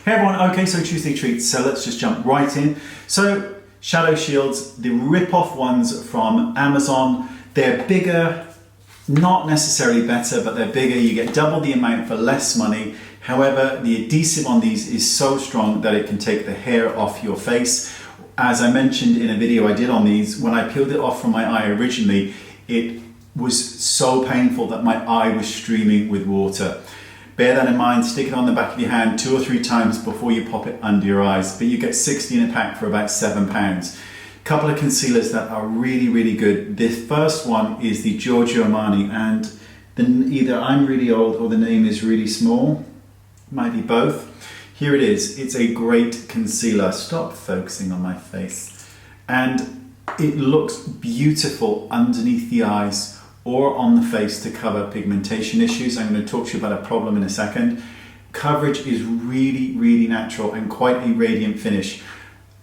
Hey everyone, okay, so Tuesday treats, so let's just jump right in. So, shadow shields, the rip-off ones from Amazon, they're bigger, not necessarily better, but they're bigger. You get double the amount for less money. However, the adhesive on these is so strong that it can take the hair off your face. As I mentioned in a video I did on these, when I peeled it off from my eye originally, it was so painful that my eye was streaming with water. Bear that in mind, stick it on the back of your hand 2 or 3 times before you pop it under your eyes, but you get 60 in a pack for about £7. Couple of concealers that are really, really good. This first one is the Giorgio Armani, and then either I'm really old or the name is really small. Might be both. Here it is. It's a great concealer. Stop focusing on my face. And it looks beautiful underneath the eyes or on the face to cover pigmentation issues. I'm going to talk to you about a problem in a second. Coverage is really, really natural and quite a radiant finish.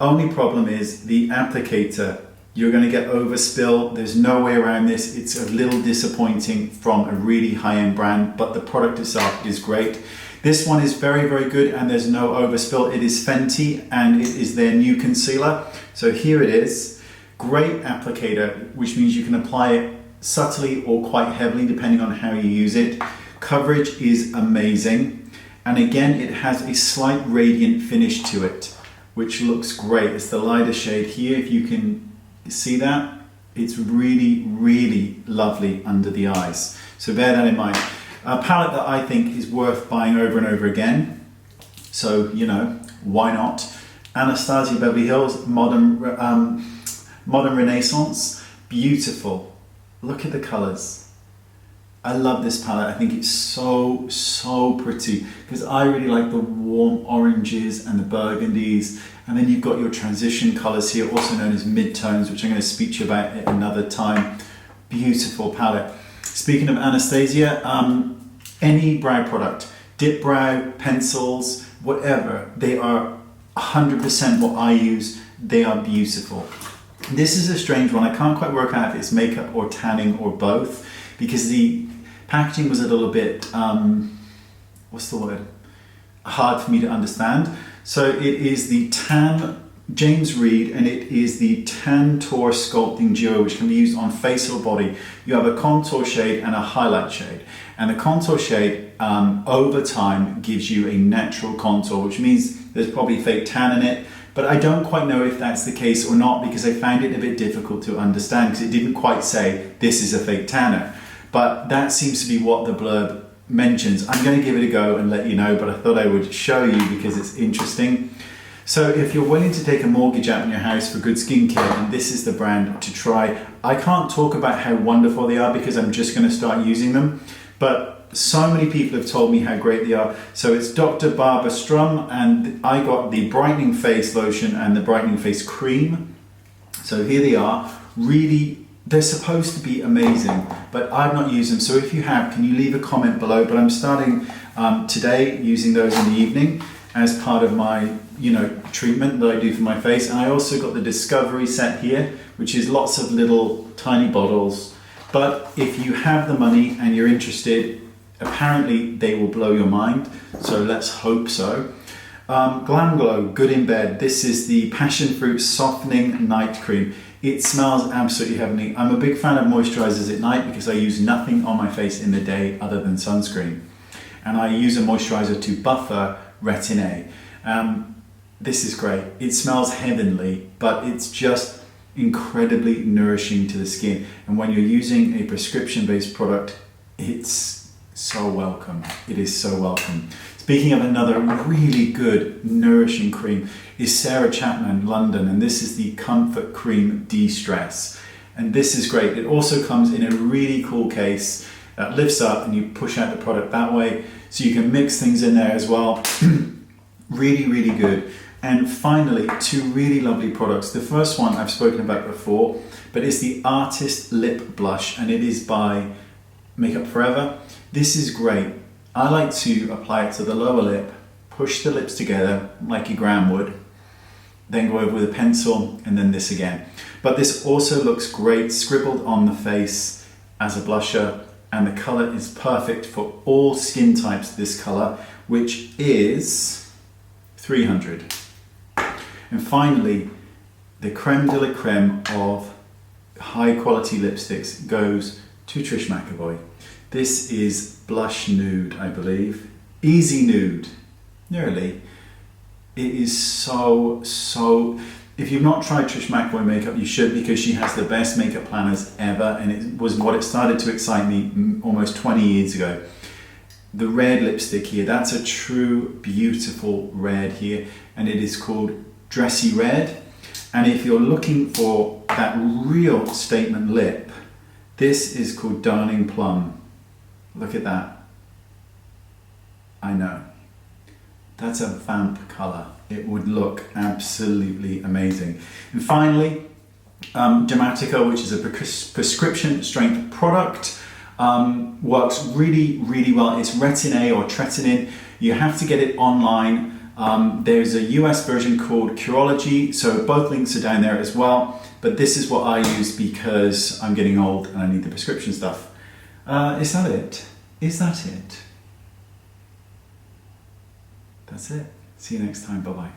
Only problem is the applicator. You're going to get overspill. There's no way around this. It's a little disappointing from a really high-end brand, but the product itself is great. This one is very, very good and there's no overspill. It is Fenty and it is their new concealer. So here it is. Great applicator, which means you can apply it subtly or quite heavily depending on how you use it. Coverage is amazing. And again, it has a slight radiant finish to it, which looks great. It's the lighter shade here, if you can see that. It's really, really lovely under the eyes. So bear that in mind. A palette that I think is worth buying over and over again. So, you know, why not? Anastasia Beverly Hills, Modern Renaissance. Beautiful. Look at the colors. I love this palette. I think it's so, so pretty because I really like the warm oranges and the burgundies. And then you've got your transition colors here, also known as mid-tones, which I'm going to speak to you about at another time. Beautiful palette. Speaking of Anastasia, any brow product, dip brow, pencils, whatever, they are 100% what I use. They are beautiful. This is a strange one. I can't quite work out if it's makeup or tanning or both because the packaging was a little bit, what's the word? Hard for me to understand. So it is the James Reed, and it is the Tanor Sculpting Duo, which can be used on face or body. You have a contour shade and a highlight shade. And the contour shade, over time, gives you a natural contour, which means there's probably fake tan in it. But I don't quite know if that's the case or not because I found it a bit difficult to understand because it didn't quite say this is a fake tanner. But that seems to be what the blurb mentions. I'm going to give it a go and let you know, but I thought I would show you because it's interesting. So if you're willing to take a mortgage out on your house for good skincare, then this is the brand to try. I can't talk about how wonderful they are because I'm just going to start using them. But so many people have told me how great they are. So it's Dr. Barbara Strum, and I got the Brightening Face Lotion and the Brightening Face Cream. So here they are. Really, they're supposed to be amazing, but I've not used them. So if you have, can you leave a comment below? But I'm starting today using those in the evening as part of my, treatment that I do for my face. And I also got the Discovery set here, which is lots of little tiny bottles. But if you have the money and you're interested, apparently they will blow your mind, so let's hope so. Glamglow Good In Bed. This is the Passionfruit Softening Night Cream. It smells absolutely heavenly. I'm a big fan of moisturizers at night because I use nothing on my face in the day other than sunscreen. And I use a moisturizer to buffer retin A. This is great. It smells heavenly, but it's just incredibly nourishing to the skin. And when you're using a prescription-based product, it's so welcome. It is so welcome. Speaking of another really good nourishing cream is Sarah Chapman London, and this is the Comfort Cream DeStress. And this is great. It also comes in a really cool case that lifts up and you push out the product that way, so you can mix things in there as well. Really, really good. And finally, 2 really lovely products. The first one I've spoken about before, but it's the Artist Lip Blush, and it is by Makeup Forever. This is great. I like to apply it to the lower lip, push the lips together like your gram would, then go over with a pencil, and then this again. But this also looks great scribbled on the face as a blusher, and the color is perfect for all skin types, this color, which is 300. And finally, the creme de la creme of high quality lipsticks goes to Trish McEvoy. This is Blush Nude, I believe. Easy Nude, nearly. It is so, if you've not tried Trish McEvoy makeup, you should, because she has the best makeup planners ever, and it was what it started to excite me almost 20 years ago. The red lipstick here, that's a true beautiful red here, and it is called Dressy Red. And if you're looking for that real statement lip, this is called Darning Plum. Look at that. I know. That's a vamp colour. It would look absolutely amazing. And finally, Dermatica, which is a prescription strength product, works really, really well. It's Retin-A or Tretinin. You have to get it online. There's a US version called Curology, so both links are down there as well. But this is what I use because I'm getting old and I need the prescription stuff. Is that it? Is that it? That's it. See you next time. Bye-bye.